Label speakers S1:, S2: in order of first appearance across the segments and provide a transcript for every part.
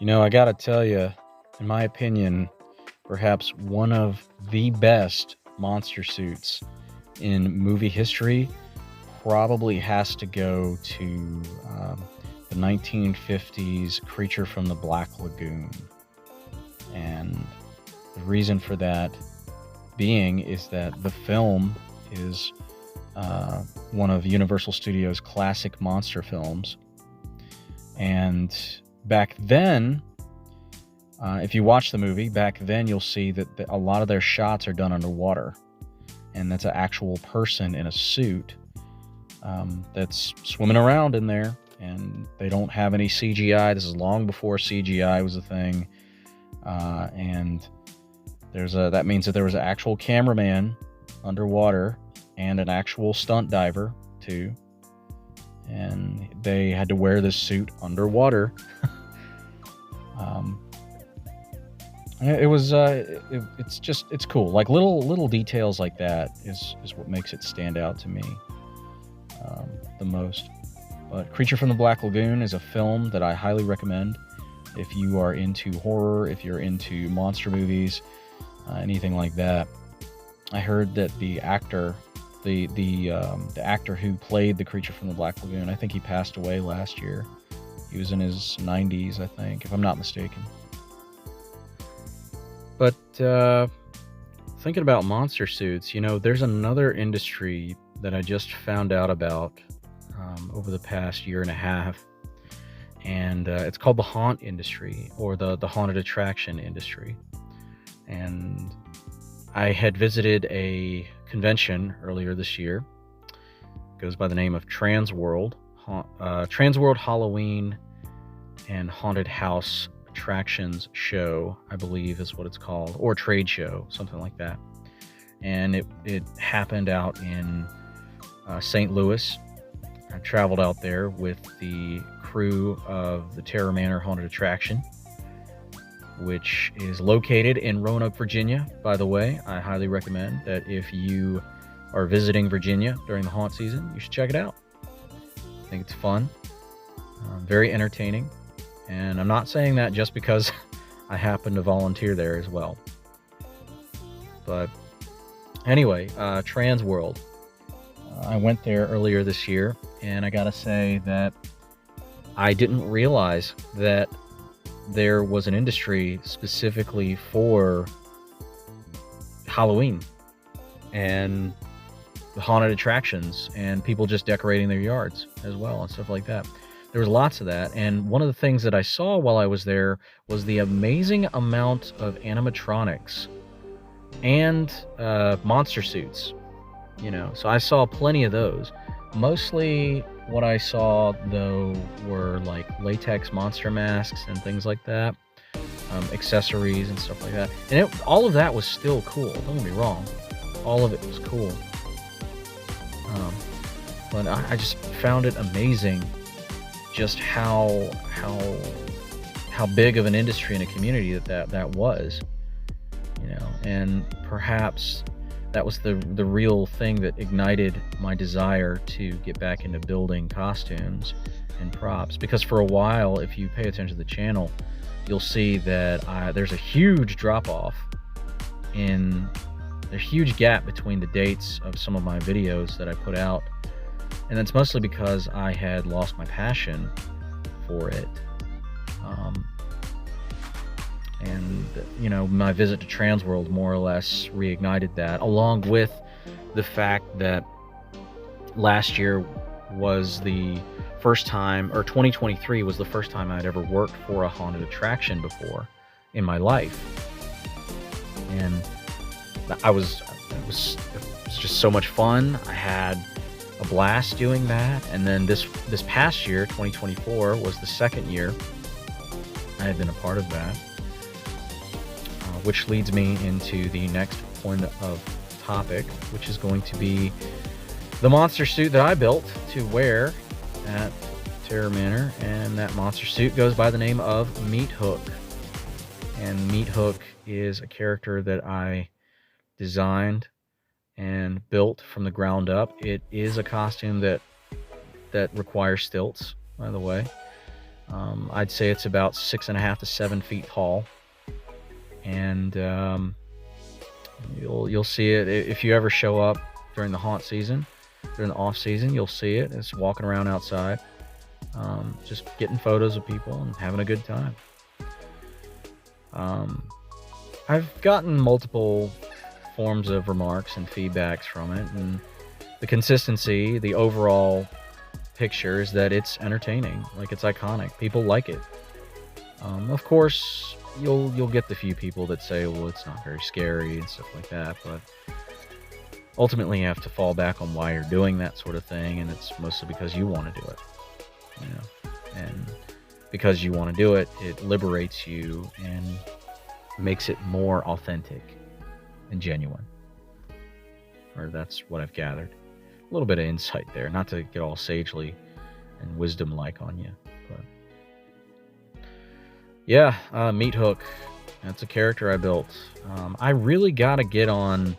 S1: You know, I gotta tell you, in my opinion, perhaps one of the best monster suits in movie history probably has to go to the 1950s Creature from the Black Lagoon. And the reason for that being is that the film is one of Universal Studios' classic monster films. And back then, if you watch the movie, back then you'll see that a lot of their shots are done underwater. And that's an actual person in a suit that's swimming around in there. And they don't have any CGI. This is long before CGI was a thing. And that means that there was an actual cameraman underwater and an actual stunt diver too. And they had to wear this suit underwater. It's cool. Like little details like that is what makes it stand out to me the most. But Creature from the Black Lagoon is a film that I highly recommend if you are into horror, if you're into monster movies, anything like that. I heard that the actor who played the Creature from the Black Lagoon, I think he passed away last year. He was in his 90s, I think, if I'm not mistaken. But thinking about monster suits, you know, there's another industry that I just found out about over the past year and a half, and it's called the haunt industry, or the haunted attraction industry. And I had visited a convention earlier this year. It goes by the name of Transworld. Transworld Halloween and Haunted House Attractions Show, I believe is what it's called, or trade show, something like that. And it happened out in St. Louis. I traveled out there with the crew of the Terror Manor Haunted Attraction, which is located in Roanoke, Virginia. By the way, I highly recommend that if you are visiting Virginia during the haunt season, you should check it out. I think it's fun, very entertaining, and I'm not saying that just because I happen to volunteer there as well. But anyway, Transworld. I went there earlier this year, and I gotta say that I didn't realize that there was an industry specifically for Halloween and the haunted attractions and people just decorating their yards as well and stuff like that. There was lots of that, and one of the things that I saw while I was there was the amazing amount of animatronics and monster suits. You know, so I saw plenty of those. Mostly what I saw, though, were like latex monster masks and things like that, accessories and stuff like that. And all of that was still cool. Don't get me wrong, all of it was cool. But I just found it amazing, just how big of an industry and a community that was. You know, and perhaps that was the real thing that ignited my desire to get back into building costumes and props. Because for a while, if you pay attention to the channel, you'll see that there's a huge drop-off in a huge gap between the dates of some of my videos that I put out. And that's mostly because I had lost my passion for it. And, you know, my visit to Transworld more or less reignited that, along with the fact that last year was the first time, or 2023 was the first time I'd ever worked for a haunted attraction before in my life. And it was just so much fun. I had a blast doing that. And then this past year, 2024, was the second year I had been a part of that. Which leads me into the next point of topic, which is going to be the monster suit that I built to wear at Terror Manor, and that monster suit goes by the name of Meat Hook. And Meat Hook is a character that I designed and built from the ground up. It is a costume that requires stilts, by the way. I'd say it's about 6.5 to 7 feet tall, and you'll see it if you ever show up during the haunt season. During the off season, you'll see it. It's walking around outside, just getting photos of people and having a good time. I've gotten multiple forms of remarks and feedbacks from it, and the consistency, the overall picture is that it's entertaining, like it's iconic. People like it. Of course, you'll get the few people that say, well, it's not very scary and stuff like that, but ultimately you have to fall back on why you're doing that sort of thing, and it's mostly because you want to do it, you know. And because you want to do it, it liberates you and makes it more authentic and genuine. Or that's what I've gathered. A little bit of insight there, not to get all sagely and wisdom-like on you, but yeah, Meat Hook. That's a character I built. I really got to get on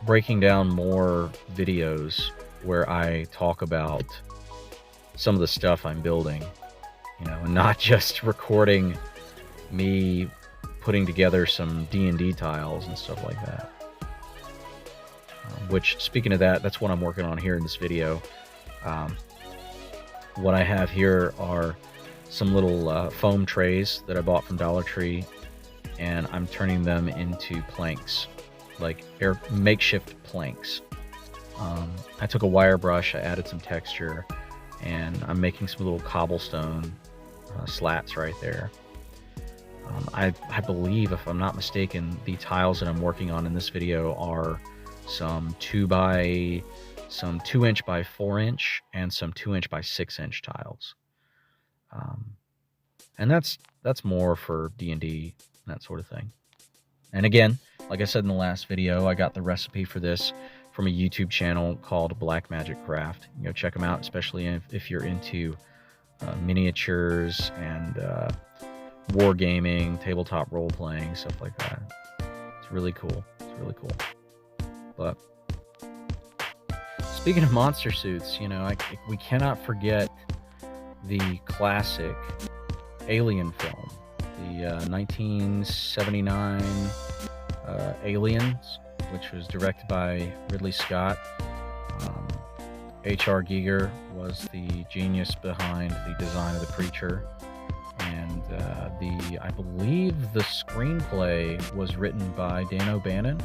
S1: breaking down more videos where I talk about some of the stuff I'm building, you know, and not just recording me putting together some D&D tiles and stuff like that. Which, speaking of that, that's what I'm working on here in this video. What I have here are some little foam trays that I bought from Dollar Tree, and I'm turning them into planks, like makeshift planks. I took a wire brush, I added some texture, and I'm making some little cobblestone slats right there. I believe, if I'm not mistaken, the tiles that I'm working on in this video are some 2-inch by 4-inch and some 2-inch by 6-inch tiles. And that's more for D&D, that sort of thing. And again, like I said in the last video, I got the recipe for this from a YouTube channel called Black Magic Craft. You know, check them out, especially if you're into miniatures and wargaming, tabletop role-playing, stuff like that. It's really cool. It's really cool. But speaking of monster suits, you know, we cannot forget the classic Alien film, the 1979 Aliens, which was directed by Ridley Scott. H.R. Giger was the genius behind the design of the creature, and I believe the screenplay was written by Dan O'Bannon,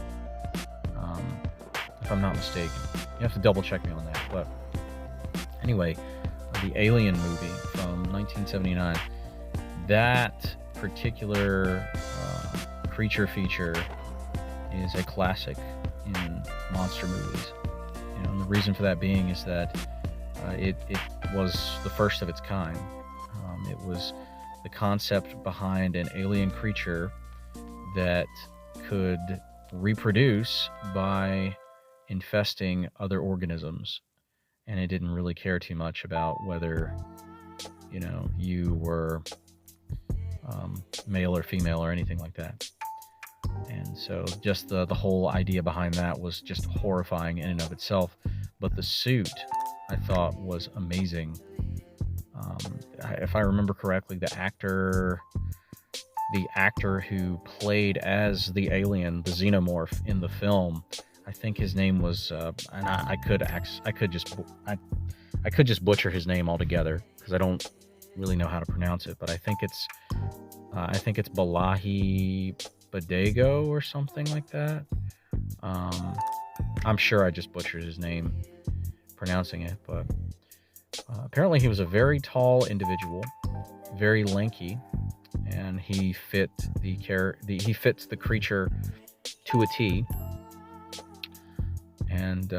S1: if I'm not mistaken. You have to double check me on that. But anyway, the Alien movie from 1979, that particular creature feature is a classic in monster movies. You know, and the reason for that being is that it was the first of its kind. It was the concept behind an alien creature that could reproduce by infesting other organisms, and it didn't really care too much about whether, you know, you were male or female or anything like that. And so just the whole idea behind that was just horrifying in and of itself. But the suit, I thought, was amazing. If I remember correctly, the actor who played as the alien, the xenomorph in the film, I think his name was, and I could just butcher his name altogether because I don't really know how to pronounce it, but I think it's Balaji Badego or something like that. I'm sure I just butchered his name pronouncing it, but apparently he was a very tall individual, very lanky, and he fits the creature to a T, and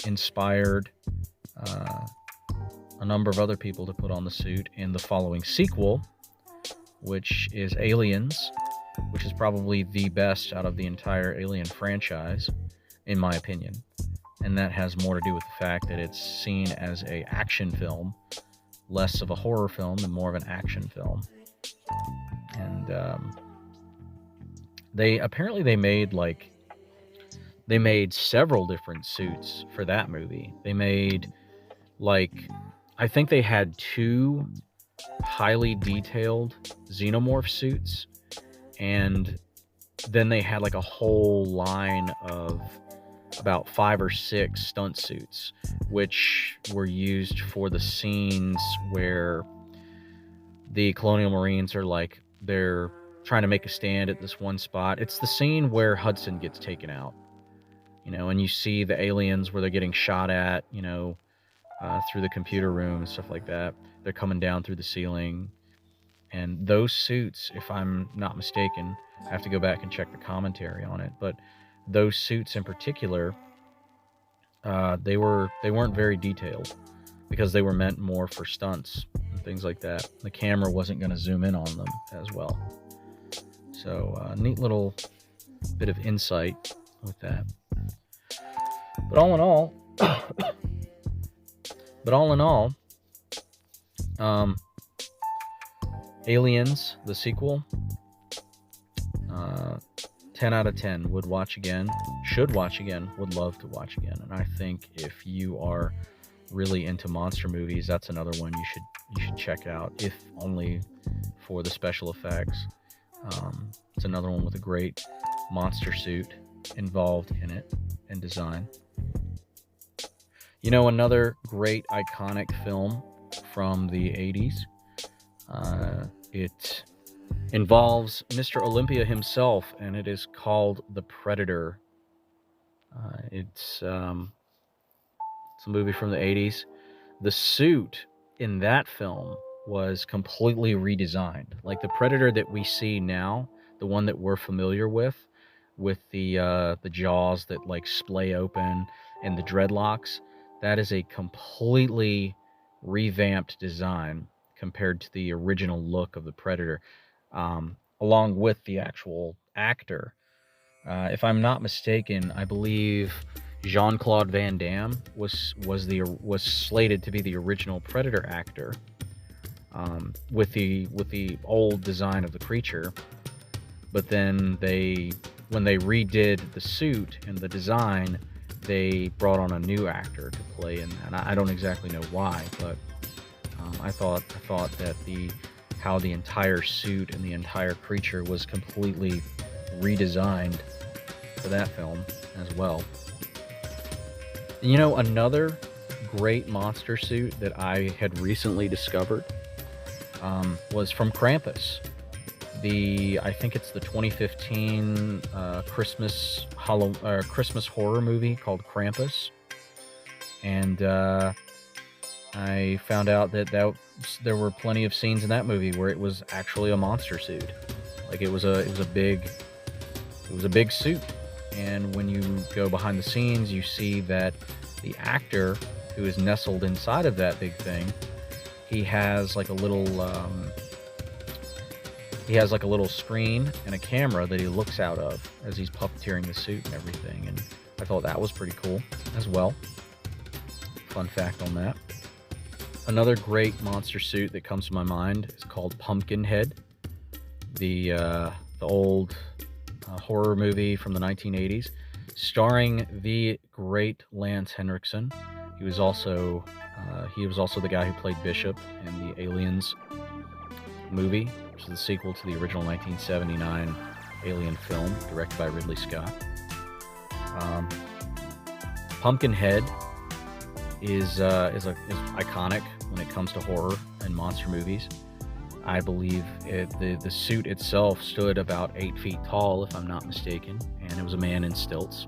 S1: inspired a number of other people to put on the suit in the following sequel, which is Aliens, which is probably the best out of the entire Alien franchise, in my opinion. And that has more to do with the fact that it's seen as an action film, less of a horror film and more of an action film. And they made they made several different suits for that movie. They made like I think they had two highly detailed xenomorph suits, and then they had like a whole line of about 5 or 6 stunt suits, which were used for the scenes where the Colonial Marines are like, they're trying to make a stand at this one spot. It's the scene where Hudson gets taken out, and you see the aliens where they're getting shot at, through the computer room and stuff like that. They're coming down through the ceiling. And those suits, if I'm not mistaken, I have to go back and check the commentary on it, but those suits in particular, they weren't very detailed because they were meant more for stunts and things like that. The camera wasn't going to zoom in on them as well. So neat little bit of insight with that. But all in all, Aliens, the sequel, 10 out of 10, would watch again, should watch again, would love to watch again. And I think if you are really into monster movies, that's another one you should check out, if only for the special effects. It's another one with a great monster suit involved in it and design. Another great iconic film from the 80s. It involves Mr. Olympia himself, and it is called The Predator. It's a movie from the 80s. The suit in that film was completely redesigned. Like the Predator that we see now, the one that we're familiar with the jaws that like splay open and the dreadlocks, that is a completely revamped design compared to the original look of the Predator, along with the actual actor. If I'm not mistaken, I believe Jean-Claude Van Damme was slated to be the original Predator actor, with the old design of the creature. But then when they redid the suit and the design, they brought on a new actor to play in that. I don't exactly know why, but I thought that how the entire suit and the entire creature was completely redesigned for that film as well. And another great monster suit that I had recently discovered was from Krampus. I think it's the 2015 Christmas horror movie called Krampus, and I found out that there were plenty of scenes in that movie where it was actually a monster suit. Like it was a big suit, and when you go behind the scenes, you see that the actor who is nestled inside of that big thing, he has like a little screen and a camera that he looks out of as he's puppeteering the suit and everything. And I thought that was pretty cool as well. Fun fact on that. Another great monster suit that comes to my mind is called Pumpkinhead, the old horror movie from the 1980s, starring the great Lance Henriksen. He was also the guy who played Bishop in the Aliens movie, which is the sequel to the original 1979 Alien film, directed by Ridley Scott. Pumpkinhead is iconic when it comes to horror and monster movies. I believe the suit itself stood about 8 feet tall, if I'm not mistaken, and it was a man in stilts.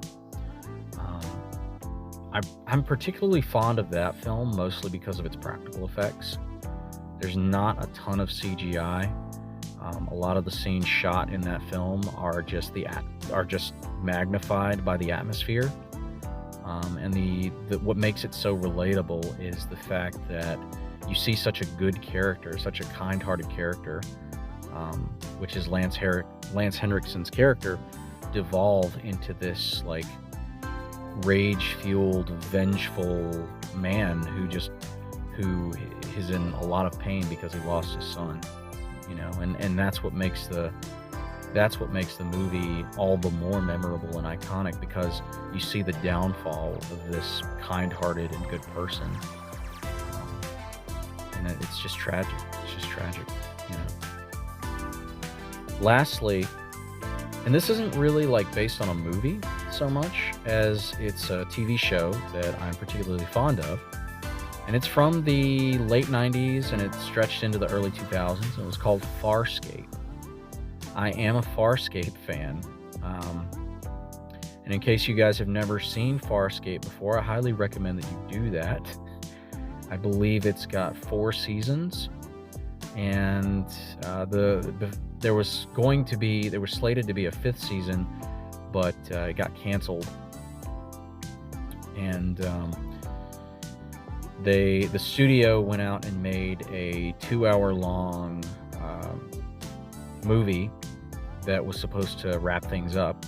S1: I'm particularly fond of that film, mostly because of its practical effects. There's not a ton of CGI. A lot of the scenes shot in that film are just magnified by the atmosphere. And what makes it so relatable is the fact that you see such a good character, such a kind-hearted character, which is Lance Henriksen's character, devolve into this like rage-fueled, vengeful man who is in a lot of pain because he lost his son, and that's what makes the that's what makes the movie all the more memorable and iconic, because you see the downfall of this kind-hearted and good person. Um, and it's just tragic. It's just tragic, you know. Lastly, and this isn't really like based on a movie so much as it's a TV show that I'm particularly fond of. And it's from the late 90s and it stretched into the early 2000s. It was called Farscape. I am a Farscape fan. Um, and in case you guys have never seen Farscape before, I highly recommend that you do that. I believe it's got 4 seasons, and there was slated to be a 5th season, but it got canceled. And the studio went out and made a 2-hour long movie that was supposed to wrap things up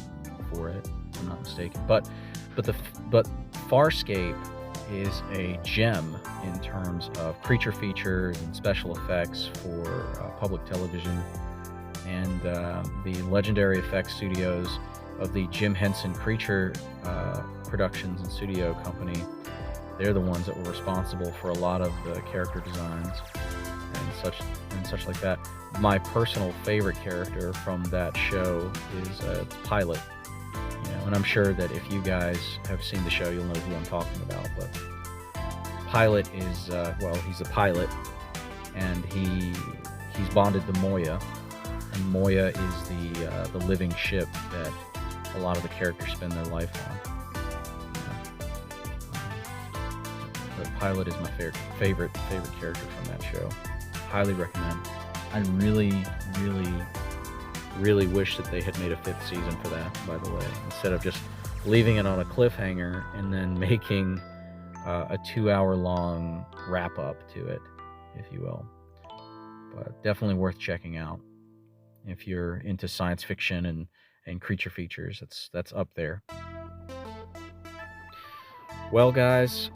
S1: for it, if I'm not mistaken. But Farscape is a gem in terms of creature features and special effects for public television. And the legendary effects studios of the Jim Henson Creature Productions and Studio Company, they're the ones that were responsible for a lot of the character designs and such like that. My personal favorite character from that show is Pilot. You know, and I'm sure that if you guys have seen the show, you'll know who I'm talking about. But Pilot is he's a pilot, and he's bonded to Moya, and Moya is the living ship that a lot of the characters spend their life on. But Pilot is my favorite character from that show. Highly recommend. I really, really, really wish that they had made a 5th season for that, by the way, instead of just leaving it on a cliffhanger and then making a 2-hour long wrap up to it, if you will. But definitely worth checking out if you're into science fiction and creature features. That's up there. Well, guys,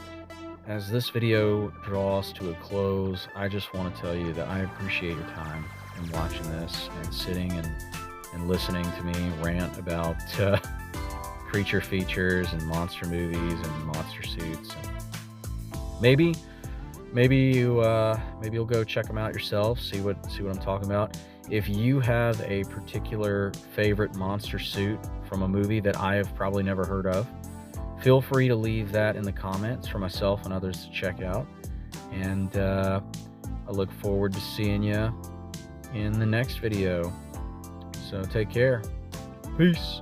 S1: as this video draws to a close, I just want to tell you that I appreciate your time in watching this and sitting and listening to me rant about creature features and monster movies and monster suits. And maybe you'll go check them out yourself, see what I'm talking about. If you have a particular favorite monster suit from a movie that I have probably never heard of, feel free to leave that in the comments for myself and others to check out. And I look forward to seeing you in the next video. So take care. Peace.